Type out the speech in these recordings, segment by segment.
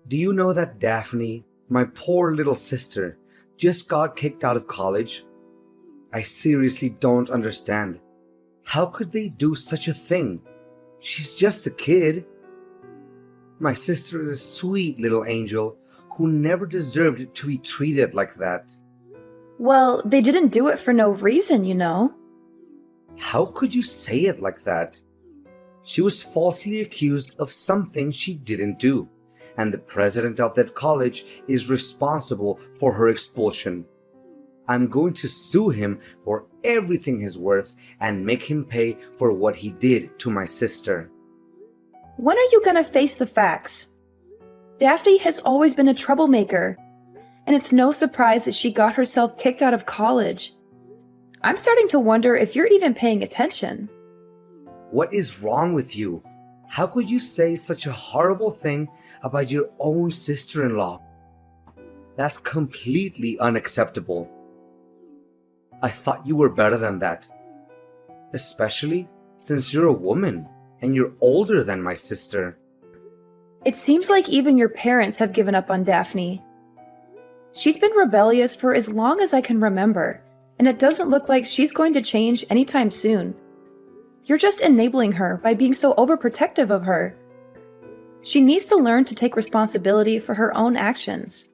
Do you know that Daphne, my poor little sister, just got kicked out of college? I seriously don't understand. How could they do such a thing? She's just a kid. My sister is a sweet little angel who never deserved to be treated like that. Well, they didn't do it for no reason, you know. How could you say it like that? She was falsely accused of something she didn't do, and the president of that college is responsible for her expulsion. I'm going to sue him for everything he's worth and make him pay for what he did to my sister. When are you gonna face the facts? Daphne has always been a troublemaker, and it's no surprise that she got herself kicked out of college. I'm starting to wonder if you're even paying attention. What is wrong with you? How could you say such a horrible thing about your own sister-in-law? That's completely unacceptable. I thought you were better than that. Especially since you're a woman and you're older than my sister. It seems like even your parents have given up on Daphne. She's been rebellious for as long as I can remember, and it doesn't look like she's going to change anytime soon. You're just enabling her by being so overprotective of her. She needs to learn to take responsibility for her own actions.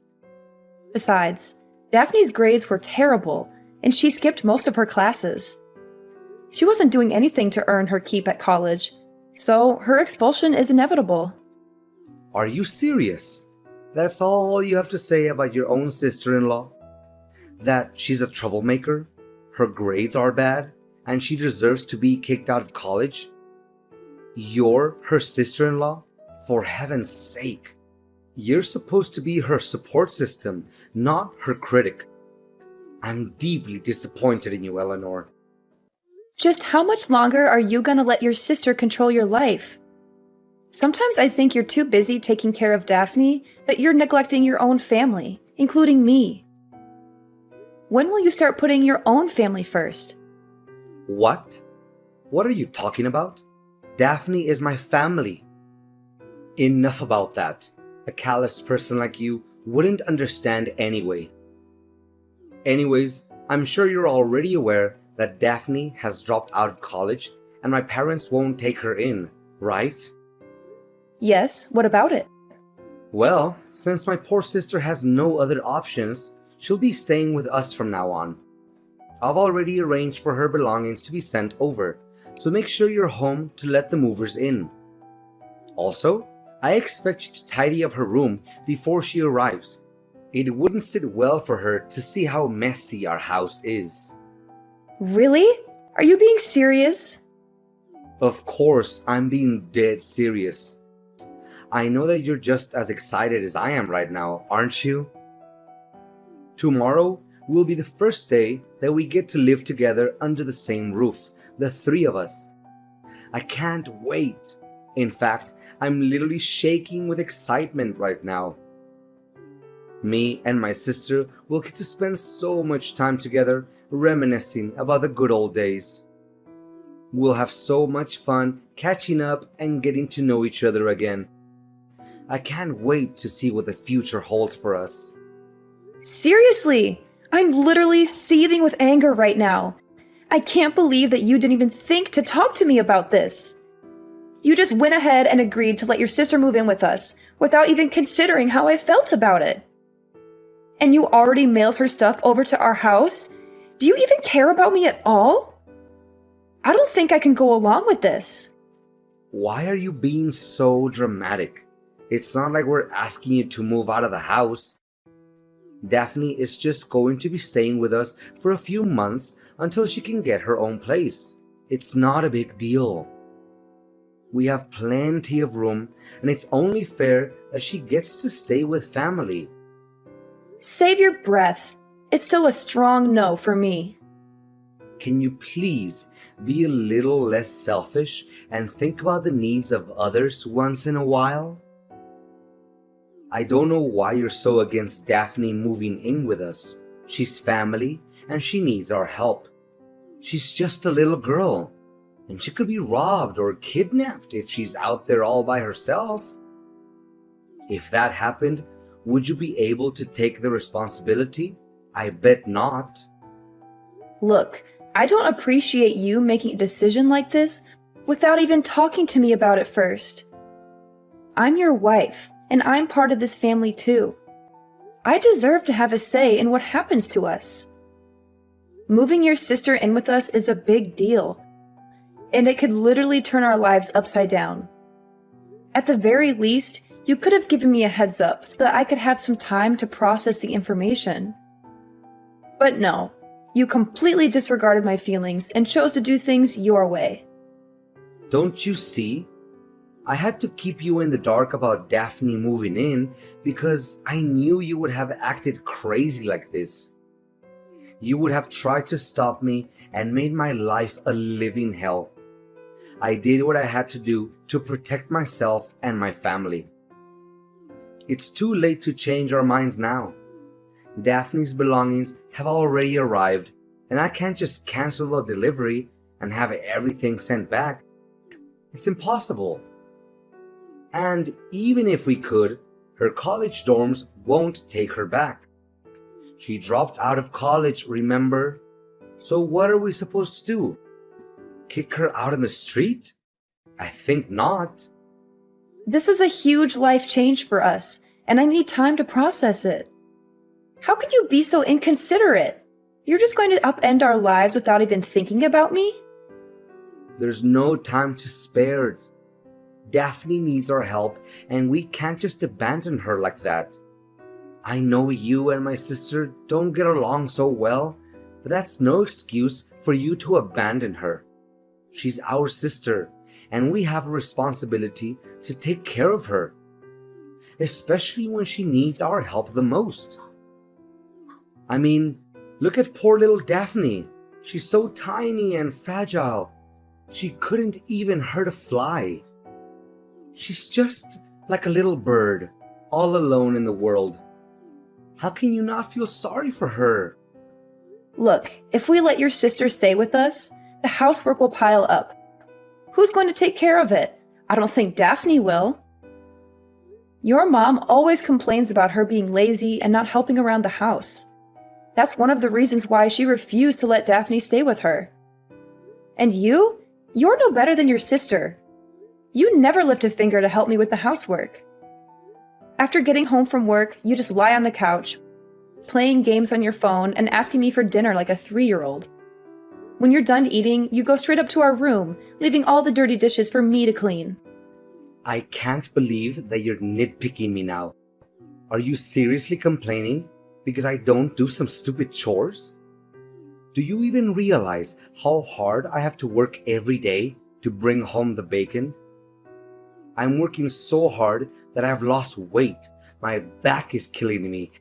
Besides, Daphne's grades were terrible, and she skipped most of her classes. She wasn't doing anything to earn her keep at college, so her expulsion is inevitable. Are you serious? That's all you have to say about your own sister-in-law? That she's a troublemaker, her grades are bad, and she deserves to be kicked out of college? You're her sister-in-law? For heaven's sake! You're supposed to be her support system, not her critic. I'm deeply disappointed in you, Eleanor. Just how much longer are you gonna let your sister control your life? Sometimes I think you're too busy taking care of Daphne that you're neglecting your own family, including me. When will you start putting your own family first? What? What are you talking about? Daphne is my family. Enough about that. A callous person like you wouldn't understand anyway. Anyways, I'm sure you're already aware that Daphne has dropped out of college and my parents won't take her in, right? Yes, what about it? Well, since my poor sister has no other options, she'll be staying with us from now on. I've already arranged for her belongings to be sent over, so make sure you're home to let the movers in. Also, I expect you to tidy up her room before she arrives. It wouldn't sit well for her to see how messy our house is. Really? Are you being serious? Of course, I'm being dead serious. I know that you're just as excited as I am right now, aren't you? Tomorrow will be the first day that we get to live together under the same roof, the three of us. I can't wait. In fact, I'm literally shaking with excitement right now. Me and my sister will get to spend so much time together reminiscing about the good old days. We'll have so much fun catching up and getting to know each other again. I can't wait to see what the future holds for us. Seriously, I'm literally seething with anger right now. I can't believe that you didn't even think to talk to me about this. You just went ahead and agreed to let your sister move in with us without even considering how I felt about it. And you already mailed her stuff over to our house? Do you even care about me at all? I don't think I can go along with this. Why are you being so dramatic? It's not like we're asking you to move out of the house. Daphne is just going to be staying with us for a few months until she can get her own place. It's not a big deal. We have plenty of room, and it's only fair that she gets to stay with family. Save your breath. It's still a strong no for me. Can you please be a little less selfish and think about the needs of others once in a while? I don't know why you're so against Daphne moving in with us. She's family and she needs our help. She's just a little girl, and she could be robbed or kidnapped if she's out there all by herself. If that happened, would you be able to take the responsibility? I bet not. Look, I don't appreciate you making a decision like this without even talking to me about it first. I'm your wife, and I'm part of this family too. I deserve to have a say in what happens to us. Moving your sister in with us is a big deal, and it could literally turn our lives upside down. At the very least, you could have given me a heads up so that I could have some time to process the information. But no, you completely disregarded my feelings and chose to do things your way. Don't you see? I had to keep you in the dark about Daphne moving in because I knew you would have acted crazy like this. You would have tried to stop me and made my life a living hell. I did what I had to do to protect myself and my family. It's too late to change our minds now. Daphne's belongings have already arrived, and I can't just cancel the delivery and have everything sent back. It's impossible. And even if we could, her college dorms won't take her back. She dropped out of college, remember? So what are we supposed to do? Kick her out in the street? I think not. This is a huge life change for us, and I need time to process it. How could you be so inconsiderate? You're just going to upend our lives without even thinking about me? There's no time to spare. Daphne needs our help, and we can't just abandon her like that. I know you and my sister don't get along so well, but that's no excuse for you to abandon her. She's our sister, and we have a responsibility to take care of her, especially when she needs our help the most. I mean, look at poor little Daphne. She's so tiny and fragile. She couldn't even hurt a fly. She's just like a little bird, all alone in the world. How can you not feel sorry for her? Look, if we let your sister stay with us, the housework will pile up. Who's going to take care of it? I don't think Daphne will. Your mom always complains about her being lazy and not helping around the house. That's one of the reasons why she refused to let Daphne stay with her. And you're no better than your sister. You never lift a finger to help me with the housework. After getting home from work, you just lie on the couch, playing games on your phone and asking me for dinner like a 3-year-old. When you're done eating, you go straight up to our room, leaving all the dirty dishes for me to clean. I can't believe that you're nitpicking me now. Are you seriously complaining because I don't do some stupid chores? Do you even realize how hard I have to work every day to bring home the bacon? I'm working so hard that I've lost weight, my back is killing me,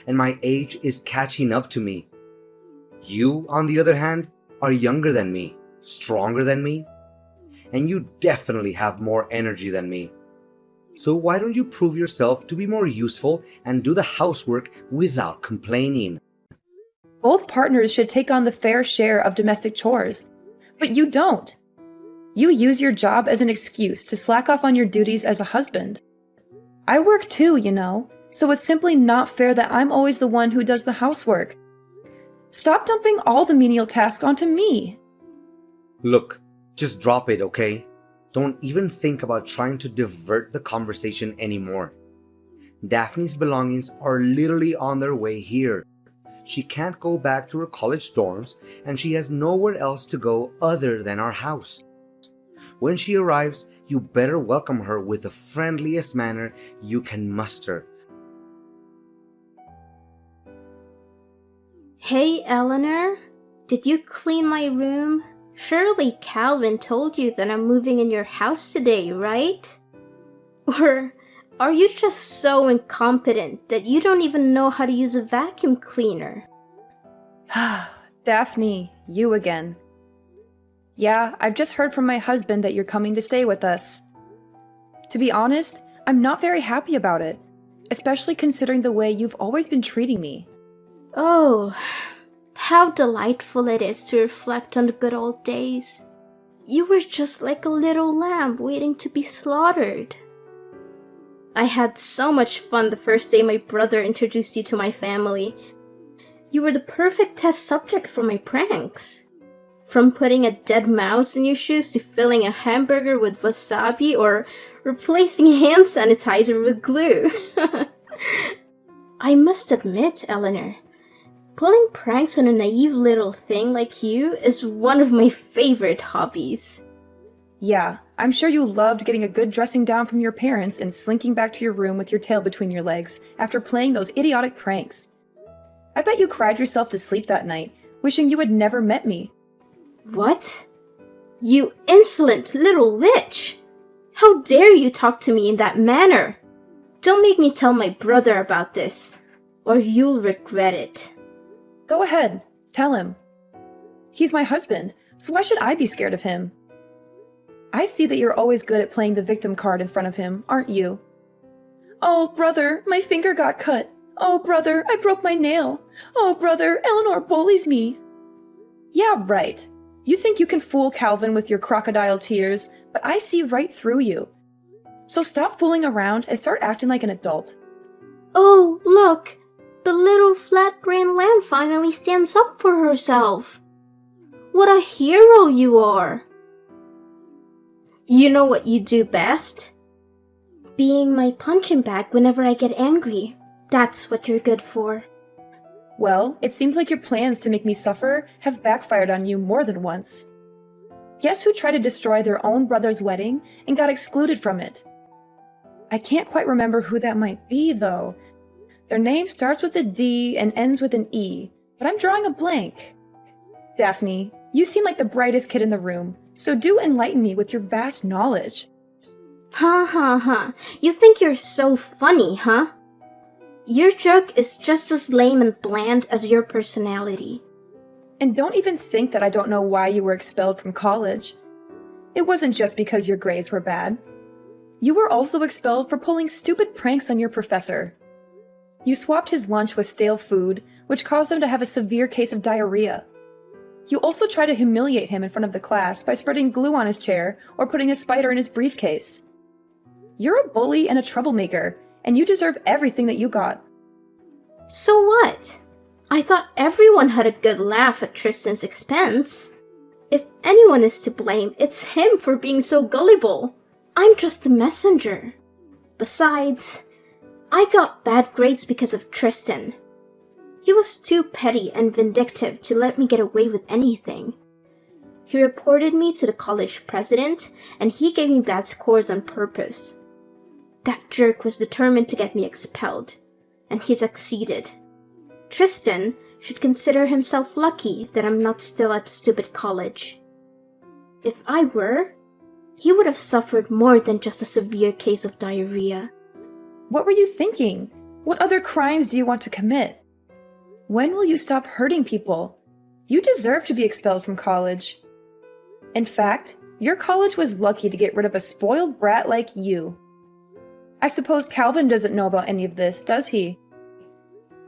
and my age is catching up to me. You, on the other hand, are younger than me, stronger than me, and you definitely have more energy than me. So why don't you prove yourself to be more useful and do the housework without complaining? Both partners should take on the fair share of domestic chores, but you don't. You use your job as an excuse to slack off on your duties as a husband. I work too, you know, so it's simply not fair that I'm always the one who does the housework. Stop dumping all the menial tasks onto me. Look, just drop it, okay? Don't even think about trying to divert the conversation anymore. Daphne's belongings are literally on their way here. She can't go back to her college dorms, and she has nowhere else to go other than our house. When she arrives, you better welcome her with the friendliest manner you can muster. Hey, Eleanor, did you clean my room? Surely Calvin told you that I'm moving in your house today, right? Or are you just so incompetent that you don't even know how to use a vacuum cleaner? Daphne, you again. Yeah, I've just heard from my husband that you're coming to stay with us. To be honest, I'm not very happy about it, especially considering the way you've always been treating me. Oh, how delightful it is to reflect on the good old days. You were just like a little lamb waiting to be slaughtered. I had so much fun the first day my brother introduced you to my family. You were the perfect test subject for my pranks. From putting a dead mouse in your shoes to filling a hamburger with wasabi or replacing hand sanitizer with glue. I must admit, Eleanor, pulling pranks on a naive little thing like you is one of my favorite hobbies. Yeah, I'm sure you loved getting a good dressing down from your parents and slinking back to your room with your tail between your legs after playing those idiotic pranks. I bet you cried yourself to sleep that night, wishing you had never met me. What? You insolent little witch! How dare you talk to me in that manner? Don't make me tell my brother about this, or you'll regret it. Go ahead, tell him. He's my husband, so why should I be scared of him? I see that you're always good at playing the victim card in front of him, aren't you? Oh, brother, my finger got cut. Oh, brother, I broke my nail. Oh, brother, Eleanor bullies me. Yeah, right. You think you can fool Calvin with your crocodile tears, but I see right through you. So stop fooling around and start acting like an adult. Oh, look! The little flat-brained lamb finally stands up for herself. What a hero you are! You know what you do best? Being my punching bag whenever I get angry. That's what you're good for. Well, it seems like your plans to make me suffer have backfired on you more than once. Guess who tried to destroy their own brother's wedding and got excluded from it? I can't quite remember who that might be, though. Their name starts with a D and ends with an E, but I'm drawing a blank. Daphne, you seem like the brightest kid in the room, so do enlighten me with your vast knowledge. Ha ha ha. You think you're so funny, huh? Your joke is just as lame and bland as your personality. And don't even think that I don't know why you were expelled from college. It wasn't just because your grades were bad. You were also expelled for pulling stupid pranks on your professor. You swapped his lunch with stale food, which caused him to have a severe case of diarrhea. You also tried to humiliate him in front of the class by spreading glue on his chair or putting a spider in his briefcase. You're a bully and a troublemaker, and you deserve everything that you got. So what? I thought everyone had a good laugh at Tristan's expense. If anyone is to blame, it's him for being so gullible. I'm just a messenger. Besides, I got bad grades because of Tristan. He was too petty and vindictive to let me get away with anything. He reported me to the college president, and he gave me bad scores on purpose. That jerk was determined to get me expelled, and he succeeded. Tristan should consider himself lucky that I'm not still at the stupid college. If I were, he would have suffered more than just a severe case of diarrhea. What were you thinking? What other crimes do you want to commit? When will you stop hurting people? You deserve to be expelled from college. In fact, your college was lucky to get rid of a spoiled brat like you. I suppose Calvin doesn't know about any of this, does he?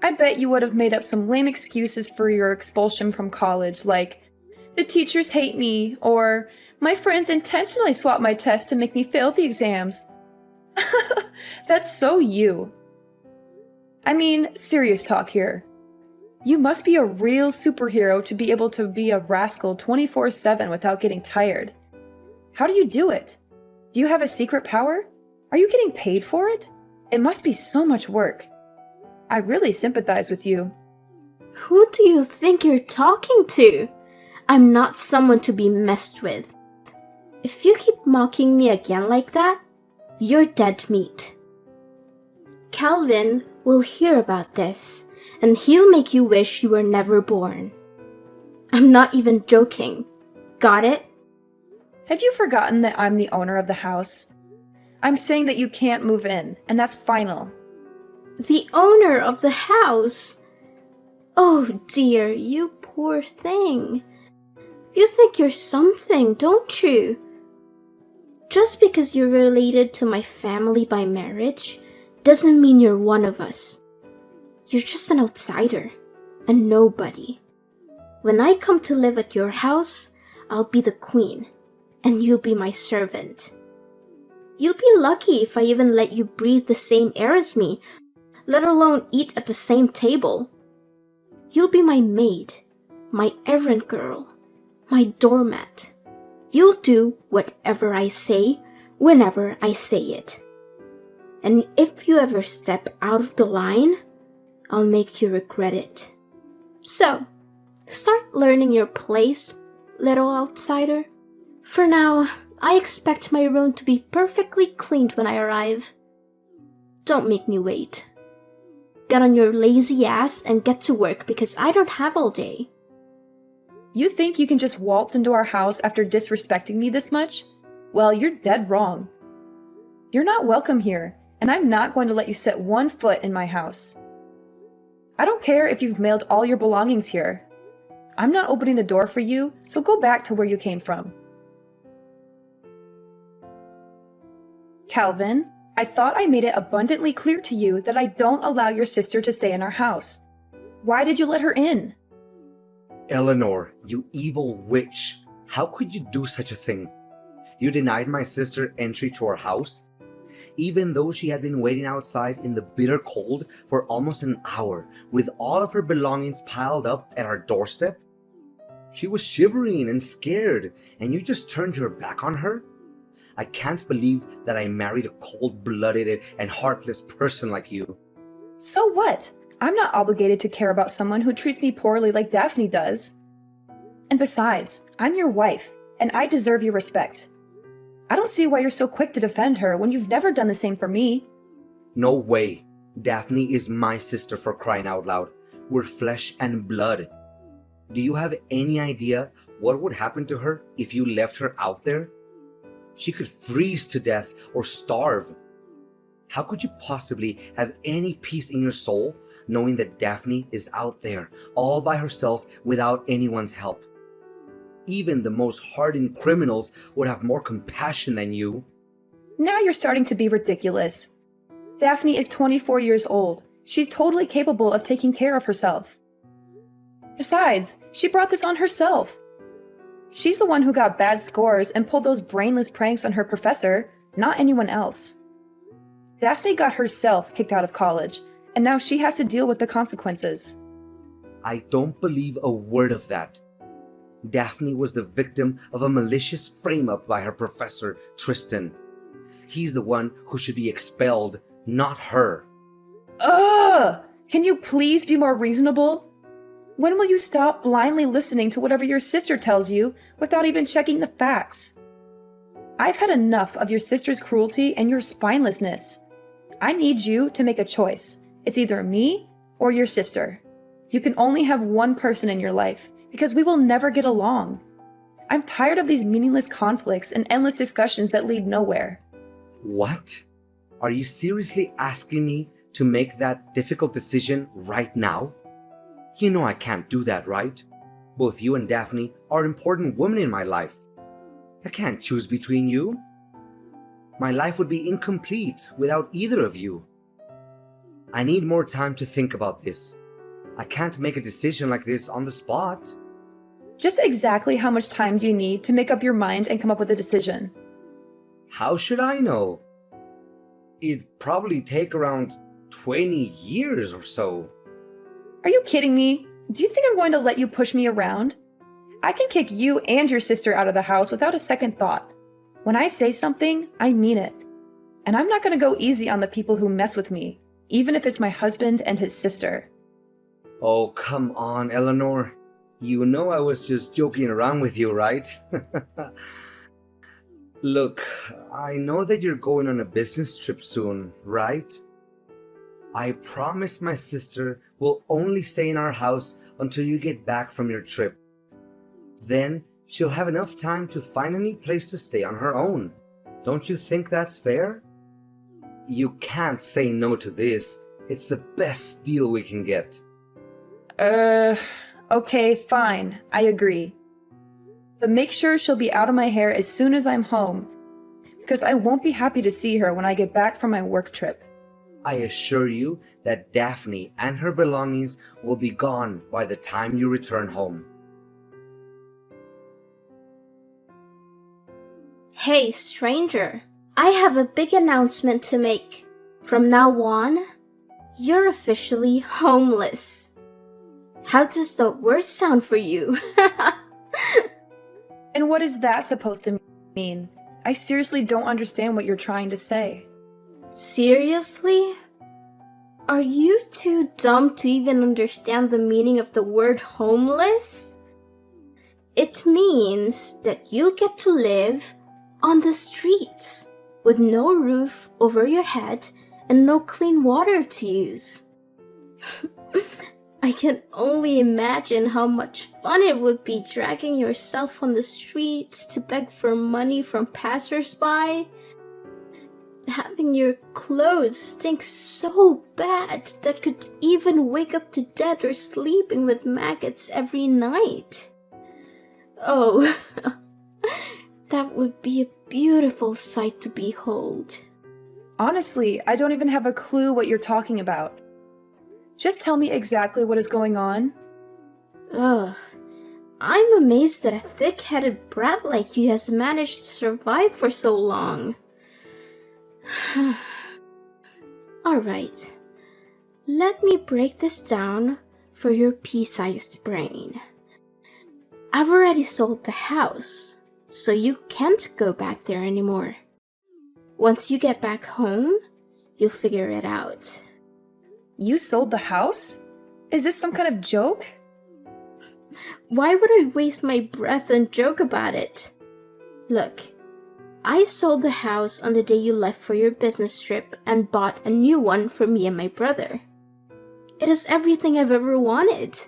I bet you would have made up some lame excuses for your expulsion from college, like, the teachers hate me, or my friends intentionally swapped my test to make me fail the exams. That's so you. I mean, serious talk here. You must be a real superhero to be able to be a rascal 24/7 without getting tired. How do you do it? Do you have a secret power? Are you getting paid for it? It must be so much work. I really sympathize with you. Who do you think you're talking to? I'm not someone to be messed with. If you keep mocking me again like that, you're dead meat. Calvin will hear about this, and he'll make you wish you were never born. I'm not even joking. Got it? Have you forgotten that I'm the owner of the house? I'm saying that you can't move in, and that's final. The owner of the house? Oh dear, you poor thing. You think you're something, don't you? Just because you're related to my family by marriage doesn't mean you're one of us. You're just an outsider, a nobody. When I come to live at your house, I'll be the queen, and you'll be my servant. You'll be lucky if I even let you breathe the same air as me, let alone eat at the same table. You'll be my maid, my errand girl, my doormat. You'll do whatever I say, whenever I say it. And if you ever step out of the line, I'll make you regret it. So, start learning your place, little outsider. For now, I expect my room to be perfectly cleaned when I arrive. Don't make me wait. Get on your lazy ass and get to work because I don't have all day. You think you can just waltz into our house after disrespecting me this much? Well, you're dead wrong. You're not welcome here, and I'm not going to let you set one foot in my house. I don't care if you've mailed all your belongings here. I'm not opening the door for you, so go back to where you came from. Calvin, I thought I made it abundantly clear to you that I don't allow your sister to stay in our house. Why did you let her in? Eleanor, you evil witch. How could you do such a thing? You denied my sister entry to our house, even though she had been waiting outside in the bitter cold for almost an hour with all of her belongings piled up at our doorstep. She was shivering and scared, and you just turned your back on her? I can't believe that I married a cold-blooded and heartless person like you. So what? I'm not obligated to care about someone who treats me poorly like Daphne does. And besides, I'm your wife, and I deserve your respect. I don't see why you're so quick to defend her when you've never done the same for me. No way. Daphne is my sister, for crying out loud. We're flesh and blood. Do you have any idea what would happen to her if you left her out there? She could freeze to death or starve. How could you possibly have any peace in your soul knowing that Daphne is out there all by herself without anyone's help? Even the most hardened criminals would have more compassion than you. Now you're starting to be ridiculous. Daphne is 24 years old. She's totally capable of taking care of herself. Besides, she brought this on herself. She's the one who got bad scores and pulled those brainless pranks on her professor, not anyone else. Daphne got herself kicked out of college, and now she has to deal with the consequences. I don't believe a word of that. Daphne was the victim of a malicious frame-up by her professor, Tristan. He's the one who should be expelled, not her. Ugh! Can you please be more reasonable? When will you stop blindly listening to whatever your sister tells you without even checking the facts? I've had enough of your sister's cruelty and your spinelessness. I need you to make a choice. It's either me or your sister. You can only have one person in your life because we will never get along. I'm tired of these meaningless conflicts and endless discussions that lead nowhere. What? Are you seriously asking me to make that difficult decision right now? You know I can't do that, right? Both you and Daphne are important women in my life. I can't choose between you. My life would be incomplete without either of you. I need more time to think about this. I can't make a decision like this on the spot. Just exactly how much time do you need to make up your mind and come up with a decision? How should I know? It'd probably take around 20 years or so. Are you kidding me? Do you think I'm going to let you push me around? I can kick you and your sister out of the house without a second thought. When I say something, I mean it. And I'm not going to go easy on the people who mess with me, even if it's my husband and his sister. Oh, come on, Eleanor. You know I was just joking around with you, right? Look, I know that you're going on a business trip soon, right? I promised my sister will only stay in our house until you get back from your trip. Then she'll have enough time to find any place to stay on her own. Don't you think that's fair? You can't say no to this. It's the best deal we can get. Okay, fine. I agree. But make sure she'll be out of my hair as soon as I'm home, because I won't be happy to see her when I get back from my work trip. I assure you that Daphne and her belongings will be gone by the time you return home. Hey, stranger. I have a big announcement to make. From now on, you're officially homeless. How does that word sound for you? And what is that supposed to mean? I seriously don't understand what you're trying to say. Seriously? Are you too dumb to even understand the meaning of the word homeless? It means that you get to live on the streets with no roof over your head and no clean water to use. I can only imagine how much fun it would be dragging yourself on the streets to beg for money from passersby. Having your clothes stink so bad that could even wake up to death or sleeping with maggots every night. Oh, that would be a beautiful sight to behold. Honestly, I don't even have a clue what you're talking about. Just tell me exactly what is going on. Ugh, I'm amazed that a thick-headed brat like you has managed to survive for so long. Alright, let me break this down for your pea-sized brain. I've already sold the house, so you can't go back there anymore. Once you get back home, you'll figure it out. You sold the house? Is this some kind of joke? Why would I waste my breath and joke about it? Look, I sold the house on the day you left for your business trip and bought a new one for me and my brother. It has everything I've ever wanted.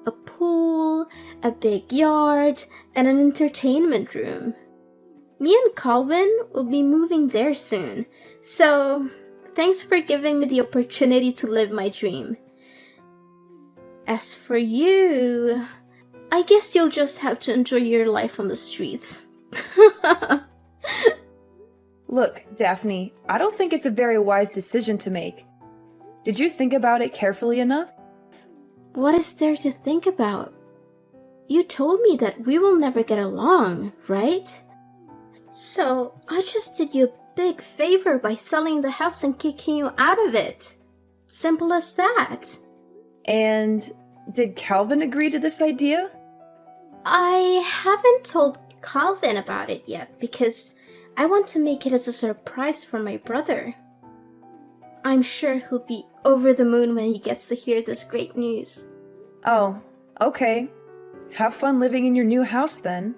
A pool, a big yard, and an entertainment room. Me and Calvin will be moving there soon, so thanks for giving me the opportunity to live my dream. As for you, I guess you'll just have to enjoy your life on the streets. Look, Daphne, I don't think it's a very wise decision to make. Did you think about it carefully enough? What is there to think about? You told me that we will never get along, right? So I just did you a big favor by selling the house and kicking you out of it. Simple as that. And did Calvin agree to this idea? I haven't told Calvin about it yet because I want to make it as a surprise for my brother. I'm sure he'll be over the moon when he gets to hear this great news. Oh, okay. Have fun living in your new house then.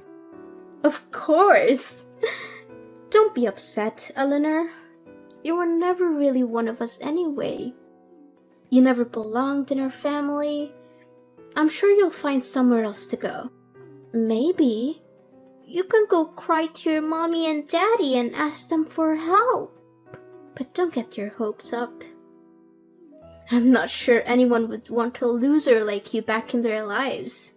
Of course! Don't be upset, Eleanor. You were never really one of us anyway. You never belonged in our family. I'm sure you'll find somewhere else to go. Maybe you can go cry to your mommy and daddy and ask them for help. But don't get your hopes up. I'm not sure anyone would want a loser like you back in their lives.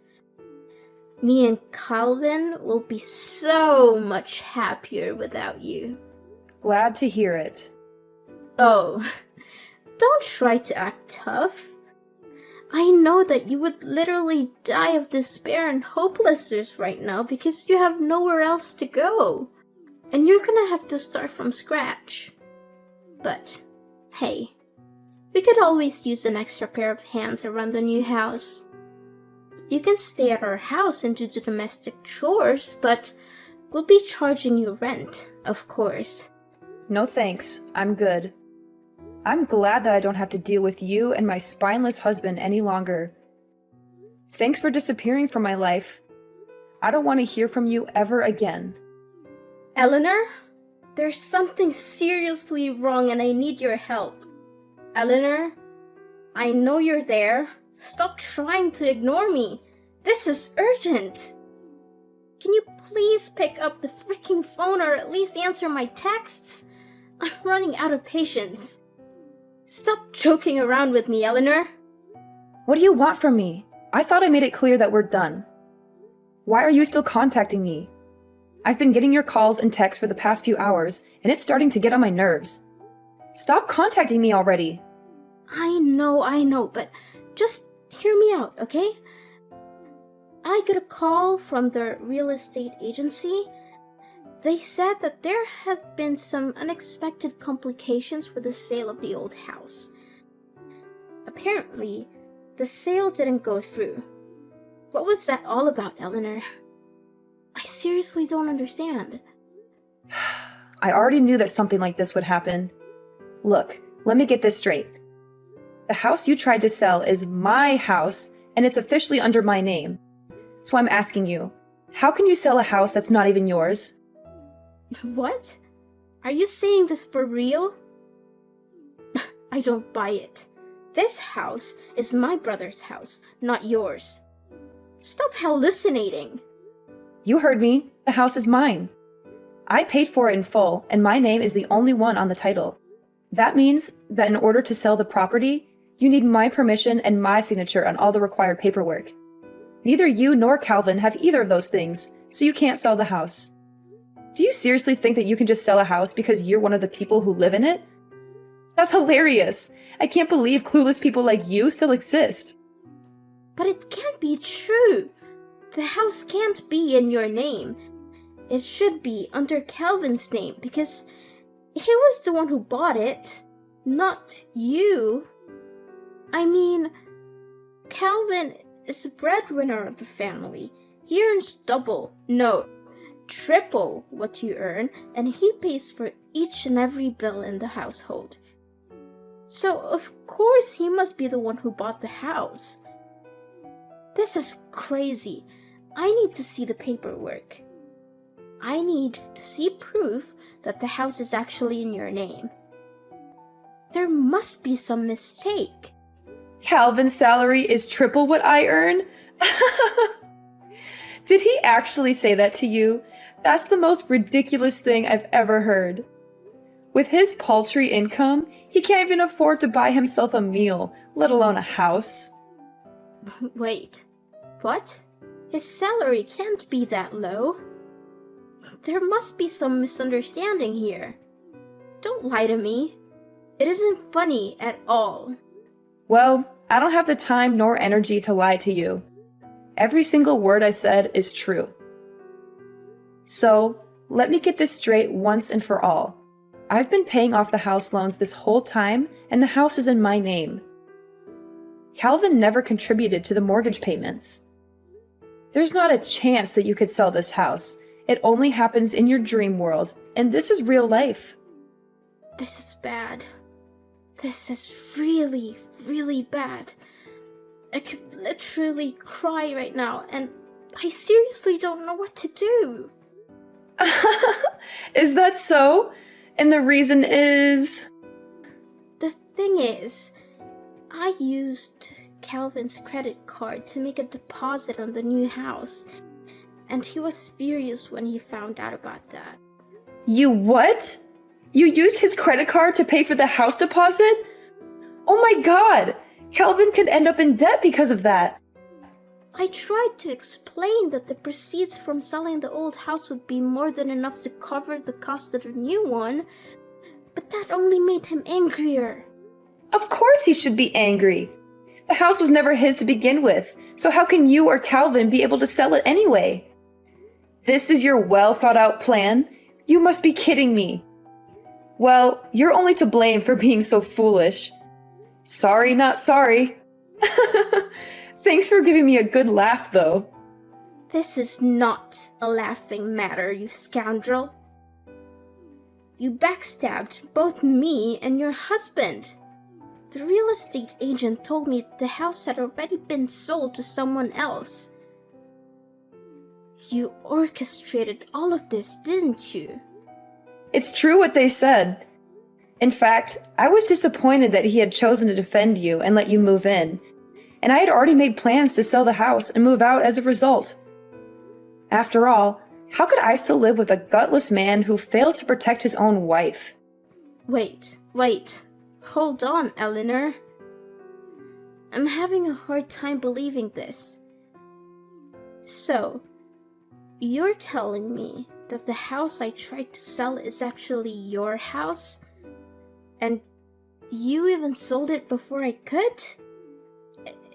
Me and Calvin will be so much happier without you. Glad to hear it. Oh, don't try to act tough. I know that you would literally die of despair and hopelessness right now because you have nowhere else to go. And you're gonna have to start from scratch. But, hey, we could always use an extra pair of hands around the new house. You can stay at our house and do the domestic chores, but we'll be charging you rent, of course. No thanks, I'm good. I'm glad that I don't have to deal with you and my spineless husband any longer. Thanks for disappearing from my life. I don't want to hear from you ever again. Eleanor, there's something seriously wrong and I need your help. Eleanor, I know you're there. Stop trying to ignore me. This is urgent. Can you please pick up the freaking phone or at least answer my texts? I'm running out of patience. Stop joking around with me, Eleanor. What do you want from me? I thought I made it clear that we're done. Why are you still contacting me? I've been getting your calls and texts for the past few hours, and it's starting to get on my nerves. Stop contacting me already. I know, but just hear me out, okay? I got a call from the real estate agency. They said that there has been some unexpected complications with the sale of the old house. Apparently, the sale didn't go through. What was that all about, Eleanor? I seriously don't understand. I already knew that something like this would happen. Look, let me get this straight. The house you tried to sell is my house, and it's officially under my name. So I'm asking you, how can you sell a house that's not even yours? What? Are you saying this for real? I don't buy it. This house is my brother's house, not yours. Stop hallucinating. You heard me. The house is mine. I paid for it in full, and my name is the only one on the title. That means that in order to sell the property, you need my permission and my signature on all the required paperwork. Neither you nor Calvin have either of those things, so you can't sell the house. Do you seriously think that you can just sell a house because you're one of the people who live in it? That's hilarious! I can't believe clueless people like you still exist. But it can't be true. The house can't be in your name. It should be under Calvin's name because he was the one who bought it, not you. I mean, Calvin is the breadwinner of the family. He earns double, no, triple what you earn, and he pays for each and every bill in the household. So, of course, he must be the one who bought the house. This is crazy. I need to see the paperwork. I need to see proof that the house is actually in your name. There must be some mistake. Calvin's salary is triple what I earn? Did he actually say that to you? That's the most ridiculous thing I've ever heard. With his paltry income, he can't even afford to buy himself a meal, let alone a house. Wait, what? His salary can't be that low. There must be some misunderstanding here. Don't lie to me. It isn't funny at all. Well, I don't have the time nor energy to lie to you. Every single word I said is true. So, let me get this straight once and for all. I've been paying off the house loans this whole time, and the house is in my name. Calvin never contributed to the mortgage payments. There's not a chance that you could sell this house. It only happens in your dream world, and this is real life. This is bad. This is really, really bad. I could literally cry right now, and I seriously don't know what to do. Is that so? And the reason is... The thing is, I used Calvin's credit card to make a deposit on the new house, and he was furious when he found out about that. You what? You used his credit card to pay for the house deposit? Oh my god! Calvin could end up in debt because of that. I tried to explain that the proceeds from selling the old house would be more than enough to cover the cost of the new one, but that only made him angrier. Of course he should be angry. The house was never his to begin with, so how can you or Calvin be able to sell it anyway? This is your well-thought-out plan? You must be kidding me. Well, you're only to blame for being so foolish. Sorry, not sorry. Thanks for giving me a good laugh, though. This is not a laughing matter, you scoundrel. You backstabbed both me and your husband. The real estate agent told me the house had already been sold to someone else. You orchestrated all of this, didn't you? It's true what they said. In fact, I was disappointed that he had chosen to defend you and let you move in, and I had already made plans to sell the house and move out as a result. After all, how could I still live with a gutless man who fails to protect his own wife? Wait. Hold on, Eleanor. I'm having a hard time believing this. So, you're telling me that the house I tried to sell is actually your house? And you even sold it before I could?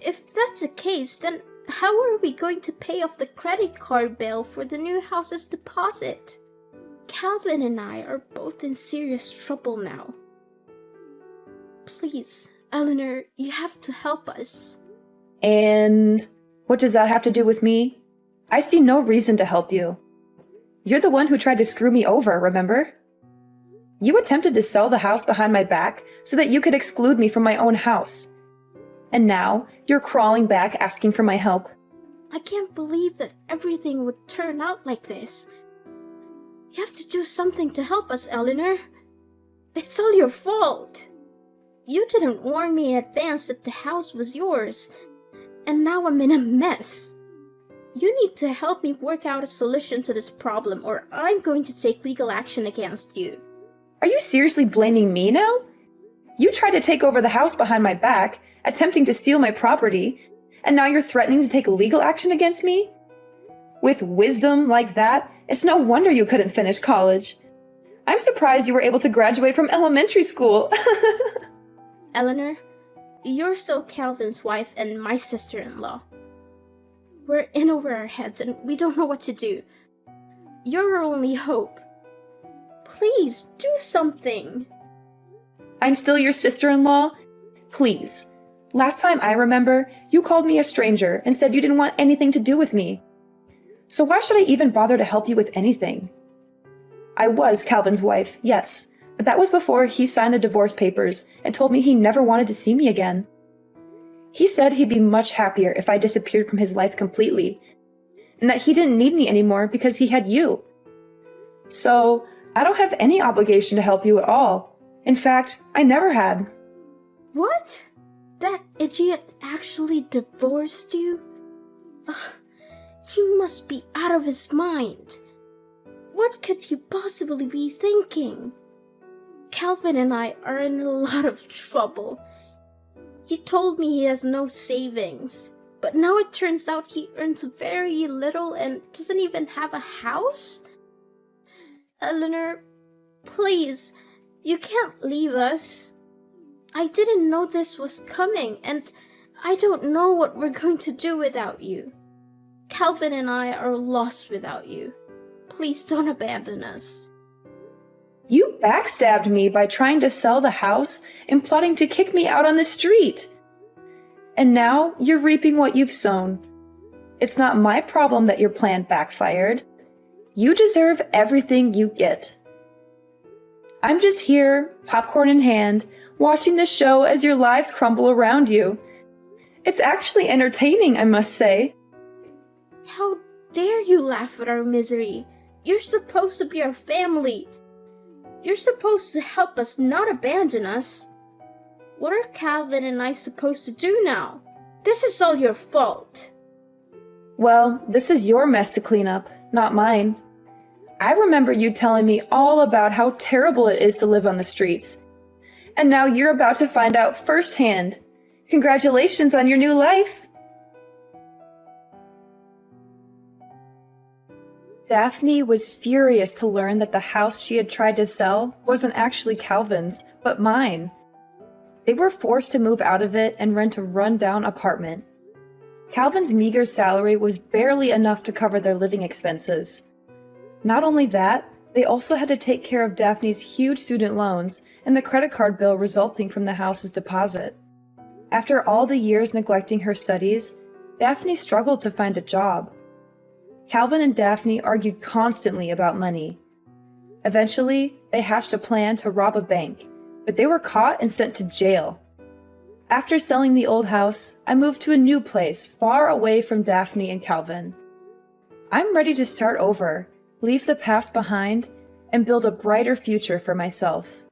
If that's the case, then how are we going to pay off the credit card bill for the new house's deposit? Calvin and I are both in serious trouble now. Please, Eleanor, you have to help us. And what does that have to do with me? I see no reason to help you. You're the one who tried to screw me over, remember? You attempted to sell the house behind my back so that you could exclude me from my own house. And now you're crawling back asking for my help. I can't believe that everything would turn out like this. You have to do something to help us, Eleanor. It's all your fault. You didn't warn me in advance that the house was yours, and now I'm in a mess. You need to help me work out a solution to this problem, or I'm going to take legal action against you. Are you seriously blaming me now? You tried to take over the house behind my back, attempting to steal my property, and now you're threatening to take legal action against me? With wisdom like that, it's no wonder you couldn't finish college. I'm surprised you were able to graduate from elementary school. Eleanor, you're still Calvin's wife and my sister-in-law. We're in over our heads and we don't know what to do. You're our only hope. Please, do something. I'm still your sister-in-law? Please. Last time I remember, you called me a stranger and said you didn't want anything to do with me. So why should I even bother to help you with anything? I was Calvin's wife, yes, but that was before he signed the divorce papers and told me he never wanted to see me again. He said he'd be much happier if I disappeared from his life completely, and that he didn't need me anymore because he had you. So, I don't have any obligation to help you at all. In fact, I never had. What? That idiot actually divorced you? He must be out of his mind. What could he possibly be thinking? Calvin and I are in a lot of trouble. He told me he has no savings, but now it turns out he earns very little and doesn't even have a house? Eleanor, please, you can't leave us. I didn't know this was coming, and I don't know what we're going to do without you. Calvin and I are lost without you. Please don't abandon us. You backstabbed me by trying to sell the house and plotting to kick me out on the street. And now you're reaping what you've sown. It's not my problem that your plan backfired. You deserve everything you get. I'm just here, popcorn in hand, watching the show as your lives crumble around you. It's actually entertaining, I must say. How dare you laugh at our misery? You're supposed to be our family. You're supposed to help us, not abandon us. What are Calvin and I supposed to do now? This is all your fault. Well, this is your mess to clean up, not mine. I remember you telling me all about how terrible it is to live on the streets. And now you're about to find out firsthand. Congratulations on your new life! Daphne was furious to learn that the house she had tried to sell wasn't actually Calvin's, but mine. They were forced to move out of it and rent a run-down apartment. Calvin's meager salary was barely enough to cover their living expenses. Not only that, they also had to take care of Daphne's huge student loans and the credit card bill resulting from the house's deposit. After all the years neglecting her studies, Daphne struggled to find a job. Calvin and Daphne argued constantly about money. Eventually, they hatched a plan to rob a bank, but they were caught and sent to jail. After selling the old house, I moved to a new place far away from Daphne and Calvin. I'm ready to start over, leave the past behind, and build a brighter future for myself.